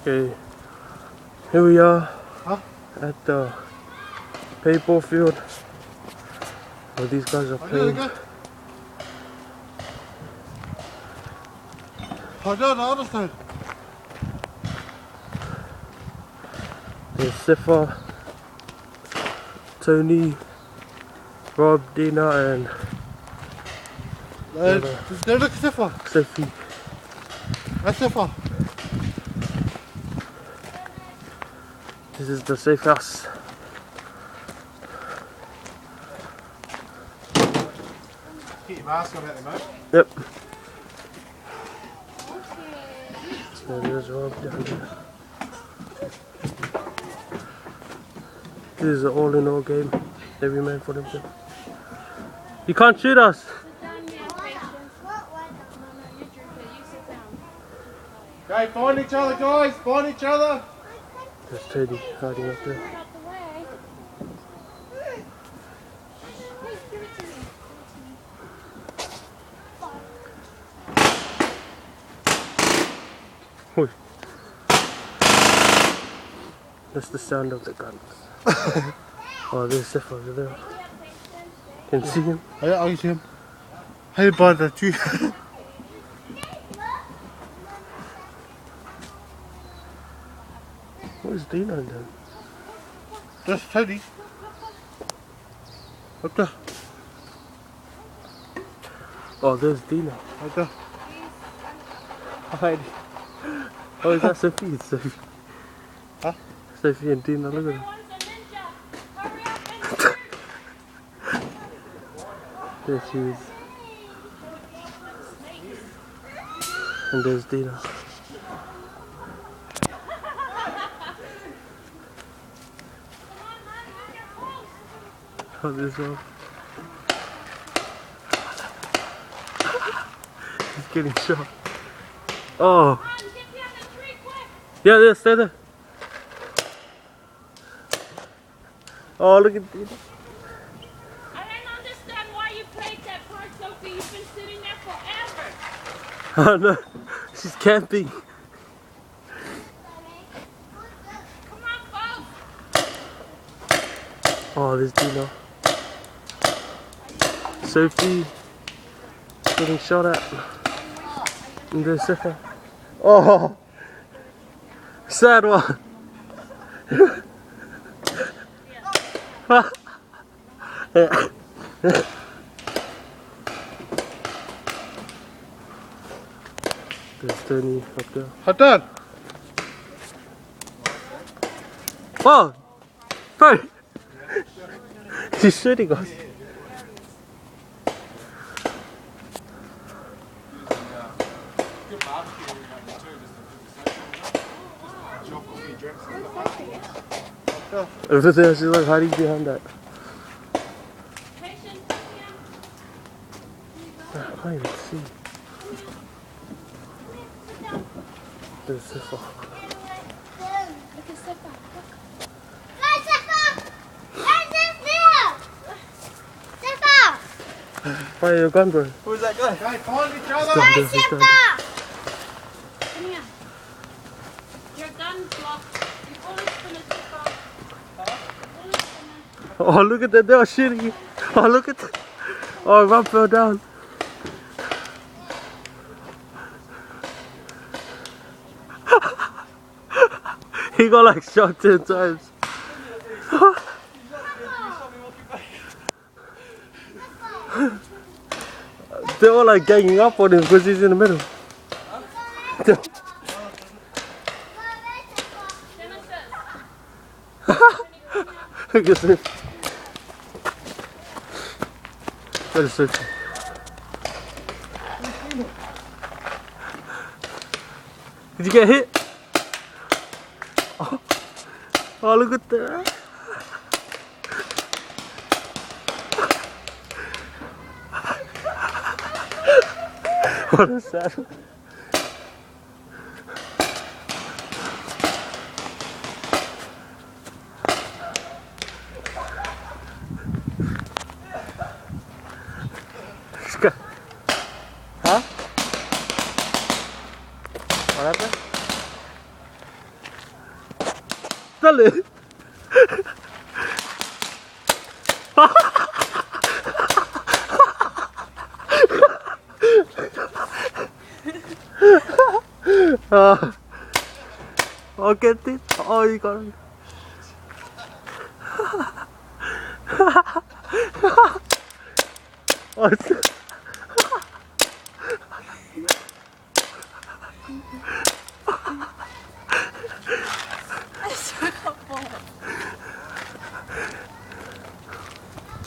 Okay, here we are at the paintball field where these guys are playing. There's Sifa, Tony, Rob, Dina, and Sophie. This is the safe house. Get your mask on at the moment. Yep. So there's Rob down there. This is an all-in-all game. Every man for himself. You can't shoot us. Okay, find each other, guys. Find each other. There's Teddy hiding up there. Oi. That's the sound of the guns. Oh, there's Seth over there. Can you see him? Yeah, I can see him. Hey, by the tree. What is Dina doing? That's Teddy. Up there. Oh, there's Dina. Up there. Hi. Oh, is that Sophie? It's Sophie. Huh? Sophie and Dina, look at them. There she is. And there's Dina. Oh, this one. He's getting shot. Oh. Yeah, stay there. Oh, look at Dina. I don't understand why you played that part, Sophie. You've been sitting there forever. Oh no, she's camping. Come on, folks. Oh, there's Dina. Sophie getting shot at. And there's Sifa. Oh, sad one. There's Tony up there. Hot done. Oh! Bro! She's shooting us. Over there, she's like hiding behind that. I can't even see. There's Sifa. Fire your gun, bro. Who's that guy? Okay, find each other. Come here. Your gun's locked. You always gonna take off. Oh, look at that. They are shooting. Oh, look at that. Oh, Rob fell down. He got like shot 10 times. They're all like ganging up on him because he's in the middle. Look at this. That is so cool. Did you get hit? Oh, look at that. What a sad one. Huh? What happened? Stanley. Oh, get it. Oh, you got it. Oh,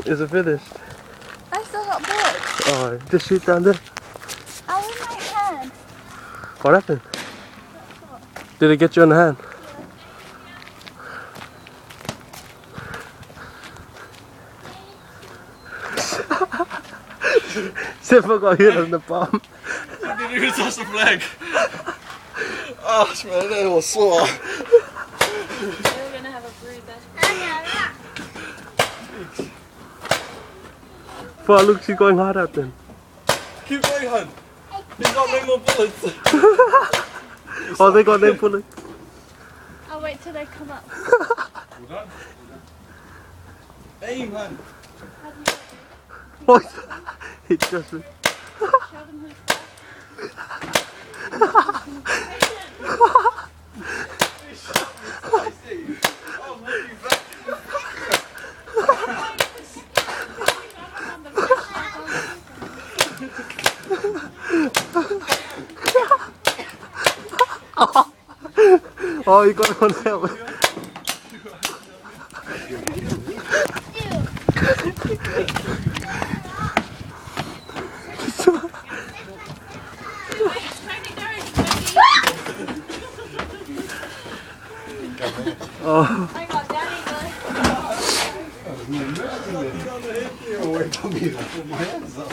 is it finished? I still got bored. Oh, just shoot down there. I was in my hand. What happened? Did it get you in the hand? Zipper got hit on the palm. I didn't even touch the flag. Oh, man, that was sore. We're gonna have a bruise. Wow, look, she's going hard out then. Keep going, hun. He's got no more bullets. Oh, they got them bullets. I'll wait till they come up. Aim, hun. What? It just... Show them who's Oh, you got one help. Oh. I got Daddy good. Wait, tell me that. Put my hands up.